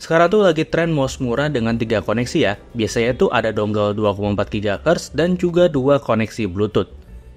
Sekarang tuh lagi tren mouse murah dengan 3 koneksi ya. Biasanya tuh ada dongle 2,4 GHz dan juga 2 koneksi Bluetooth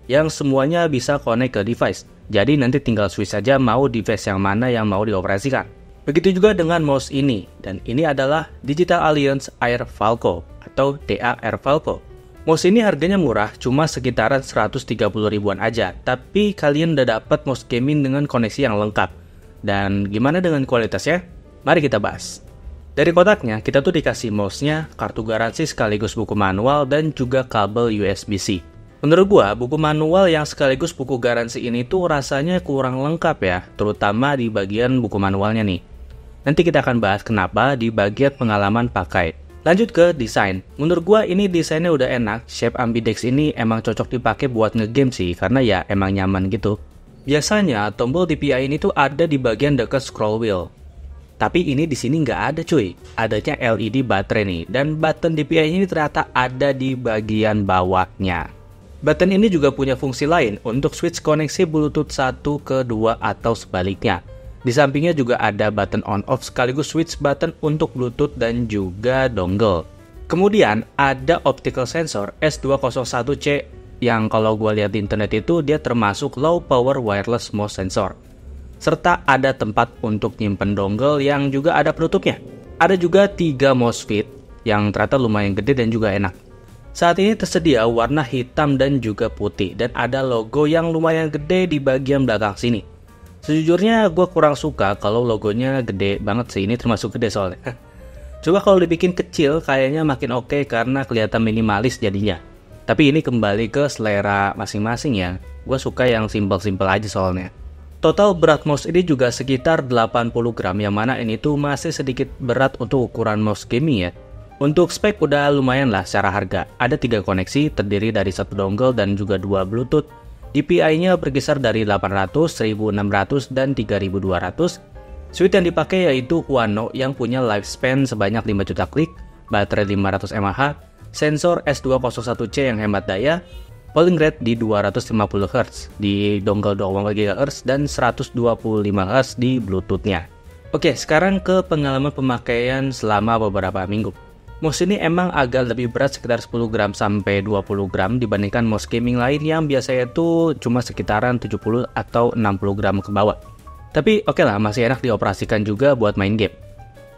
yang semuanya bisa connect ke device. Jadi nanti tinggal switch saja mau device yang mana yang mau dioperasikan. Begitu juga dengan mouse ini, dan ini adalah Digital Alliance Air Falco atau DA Air Falco. Mouse ini harganya murah, cuma sekitaran 130 ribuan aja, tapi kalian udah dapat mouse gaming dengan koneksi yang lengkap. Dan gimana dengan kualitasnya? Mari kita bahas. Dari kotaknya, kita tuh dikasih mouse-nya, kartu garansi sekaligus buku manual, dan juga kabel USB-C. Menurut gua, buku manual yang sekaligus buku garansi ini tuh rasanya kurang lengkap ya, terutama di bagian buku manualnya nih. Nanti kita akan bahas kenapa di bagian pengalaman pakai. Lanjut ke desain. Menurut gua ini desainnya udah enak, shape ambidex ini emang cocok dipakai buat ngegame sih, karena ya emang nyaman gitu. Biasanya, tombol DPI ini tuh ada di bagian dekat scroll wheel. Tapi ini di sini nggak ada cuy, adanya LED baterai nih, dan button DPI ini ternyata ada di bagian bawahnya. Button ini juga punya fungsi lain untuk switch koneksi Bluetooth 1 ke 2 atau sebaliknya. Di sampingnya juga ada button on off sekaligus switch button untuk Bluetooth dan juga dongle. Kemudian ada optical sensor S201C yang kalau gue lihat di internet itu dia termasuk low power wireless mouse sensor. Serta ada tempat untuk nyimpen dongle yang juga ada penutupnya. Ada juga 3 mouse fit yang ternyata lumayan gede dan juga enak. Saat ini tersedia warna hitam dan juga putih, dan ada logo yang lumayan gede di bagian belakang sini. Sejujurnya gue kurang suka kalau logonya gede banget sih, ini termasuk gede soalnya. Coba kalau dibikin kecil kayaknya makin oke karena kelihatan minimalis jadinya. Tapi ini kembali ke selera masing-masing ya, gue suka yang simple-simple aja soalnya. Total berat mouse ini juga sekitar 80 gram, yang mana ini tuh masih sedikit berat untuk ukuran mouse gaming ya. Untuk spek udah lumayan lah secara harga. Ada 3 koneksi, terdiri dari 1 dongle dan juga 2 Bluetooth. DPI-nya berkisar dari 800, 1600, dan 3200. Switch yang dipakai yaitu Huano yang punya lifespan sebanyak 5 juta klik, baterai 500 mAh, sensor S201C yang hemat daya, polling rate di 250 Hz di dongle 2,4 GHz dan 125 Hz di Bluetooth-nya. Oke, sekarang ke pengalaman pemakaian selama beberapa minggu. Mouse ini emang agak lebih berat sekitar 10 gram sampai 20 gram dibandingkan mouse gaming lain yang biasanya itu cuma sekitaran 70 atau 60 gram ke bawah. Tapi oke lah, masih enak dioperasikan juga buat main game.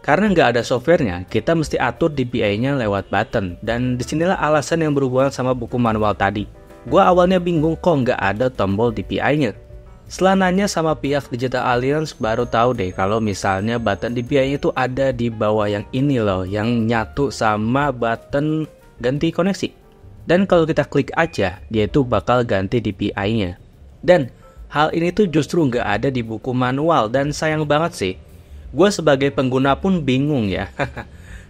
Karena nggak ada softwarenya, kita mesti atur DPI-nya lewat button, dan disinilah alasan yang berhubungan sama buku manual tadi. Gua awalnya bingung kok nggak ada tombol DPI-nya. Setelah nanya sama pihak Digital Alliance, baru tahu deh kalau misalnya button DPI itu ada di bawah yang ini loh, yang nyatu sama button ganti koneksi. Dan kalau kita klik aja, dia itu bakal ganti DPI-nya. Dan hal ini tuh justru nggak ada di buku manual, dan sayang banget sih. Gue sebagai pengguna pun bingung ya.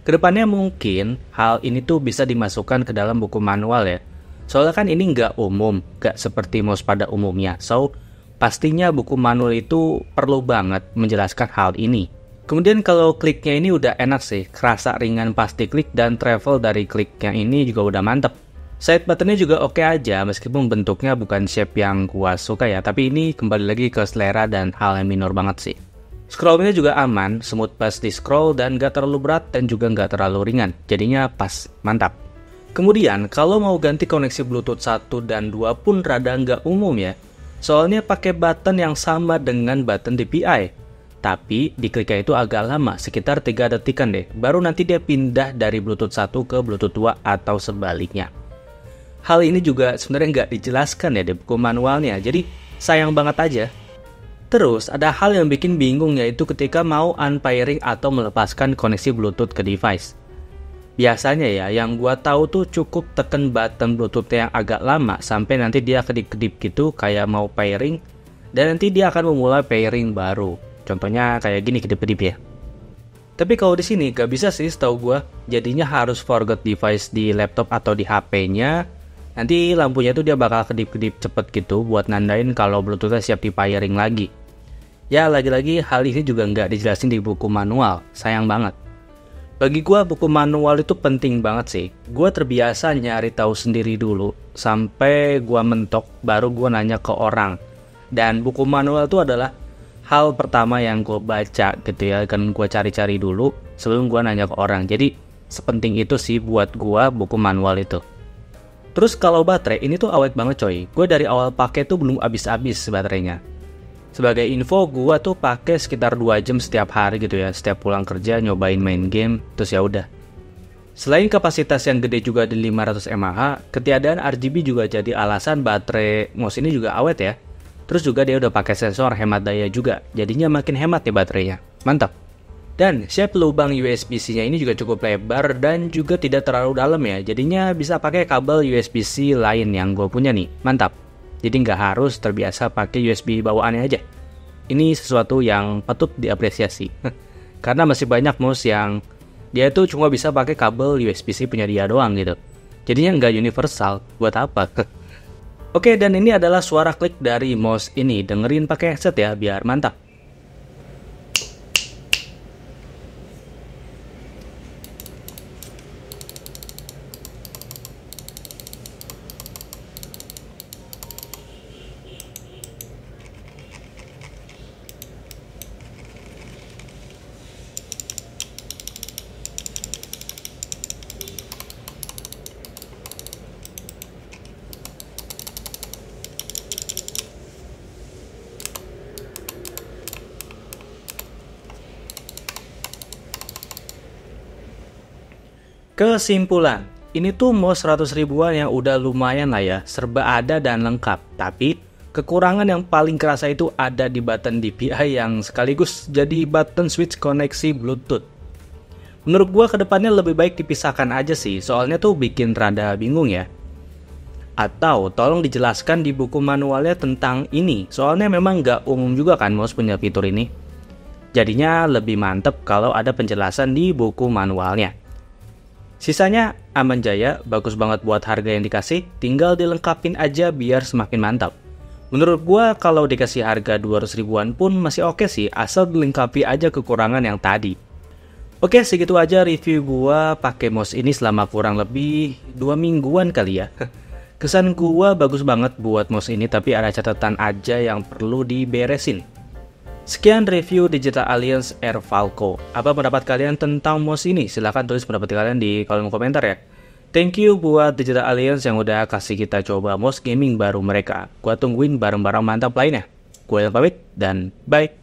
Kedepannya mungkin hal ini tuh bisa dimasukkan ke dalam buku manual ya. Soalnya kan ini nggak umum, nggak seperti mouse pada umumnya. So, pastinya buku manual itu perlu banget menjelaskan hal ini. Kemudian kalau kliknya ini udah enak sih, kerasa ringan pasti klik, dan travel dari kliknya ini juga udah mantep. Side buttonnya juga oke aja, meskipun bentuknya bukan shape yang gua suka ya, tapi ini kembali lagi ke selera dan hal yang minor banget sih. Scrollnya juga aman, smooth pas di scroll, dan gak terlalu berat dan juga gak terlalu ringan, jadinya pas, mantap. Kemudian kalau mau ganti koneksi Bluetooth 1 dan 2 pun rada nggak umum ya. Soalnya pakai button yang sama dengan button DPI. Tapi dikliknya itu agak lama, sekitar 3 detikan deh. Baru nanti dia pindah dari Bluetooth 1 ke Bluetooth 2 atau sebaliknya. Hal ini juga sebenarnya nggak dijelaskan ya di buku manualnya, jadi sayang banget aja. Terus ada hal yang bikin bingung, yaitu ketika mau unpairing atau melepaskan koneksi Bluetooth ke device. Biasanya ya, yang gua tahu tuh cukup tekan button Bluetooth yang agak lama sampai nanti dia kedip-kedip gitu kayak mau pairing, dan nanti dia akan memulai pairing baru. Contohnya kayak gini kedip-kedip ya. Tapi kalau di sini gak bisa sih setahu gua, jadinya harus forget device di laptop atau di HP-nya. Nanti lampunya tuh dia bakal kedip-kedip cepet gitu buat nandain kalau Bluetooth-nya siap di pairing lagi. Ya lagi-lagi hal ini juga nggak dijelasin di buku manual, sayang banget. Bagi gua buku manual itu penting banget sih. Gua terbiasa nyari tahu sendiri dulu sampai gua mentok baru gua nanya ke orang. Dan buku manual itu adalah hal pertama yang gue baca gitu ya, kan gue cari-cari dulu sebelum gue nanya ke orang. Jadi sepenting itu sih buat gue buku manual itu. Terus kalau baterai, ini tuh awet banget coy. Gue dari awal pakai tuh belum habis-habis baterainya. Sebagai info, gue tuh pakai sekitar 2 jam setiap hari gitu ya. Setiap pulang kerja nyobain main game, terus ya udah. Selain kapasitas yang gede juga di 500 mAh, ketiadaan RGB juga jadi alasan baterai mouse ini juga awet ya. Terus juga dia udah pakai sensor hemat daya juga, jadinya makin hemat ya baterainya. Mantap. Dan shape lubang USB-C-nya ini juga cukup lebar dan juga tidak terlalu dalam ya, jadinya bisa pakai kabel USB-C lain yang gue punya nih. Mantap. Jadi nggak harus terbiasa pakai USB bawaannya aja. Ini sesuatu yang patut diapresiasi. Karena masih banyak mouse yang dia tuh cuma bisa pakai kabel USB-C punya dia doang gitu. Jadinya nggak universal, buat apa? Oke, dan ini adalah suara klik dari mouse ini. Dengerin pakai headset ya, biar mantap. Kesimpulan, ini tuh mouse 100 ribuan yang udah lumayan lah ya, serba ada dan lengkap. Tapi, kekurangan yang paling kerasa itu ada di button DPI yang sekaligus jadi button switch koneksi Bluetooth. Menurut gua kedepannya lebih baik dipisahkan aja sih, soalnya tuh bikin rada bingung ya. Atau tolong dijelaskan di buku manualnya tentang ini, soalnya memang nggak umum juga kan mouse punya fitur ini. Jadinya lebih mantep kalau ada penjelasan di buku manualnya. Sisanya aman jaya, bagus banget buat harga yang dikasih, tinggal dilengkapin aja biar semakin mantap. Menurut gua kalau dikasih harga 200 ribuan pun masih oke sih, asal dilengkapi aja kekurangan yang tadi. Oke, segitu aja review gua pakai mouse ini selama kurang lebih 2 mingguan kali ya. Kesan gua bagus banget buat mouse ini, tapi ada catatan aja yang perlu diberesin. Sekian review Digital Alliance Air Falco. Apa pendapat kalian tentang mouse ini? Silahkan tulis pendapat kalian di kolom komentar ya. Thank you buat Digital Alliance yang udah kasih kita coba mouse gaming baru mereka. Gua tungguin barang-barang mantap lainnya. Gua yang pamit dan bye.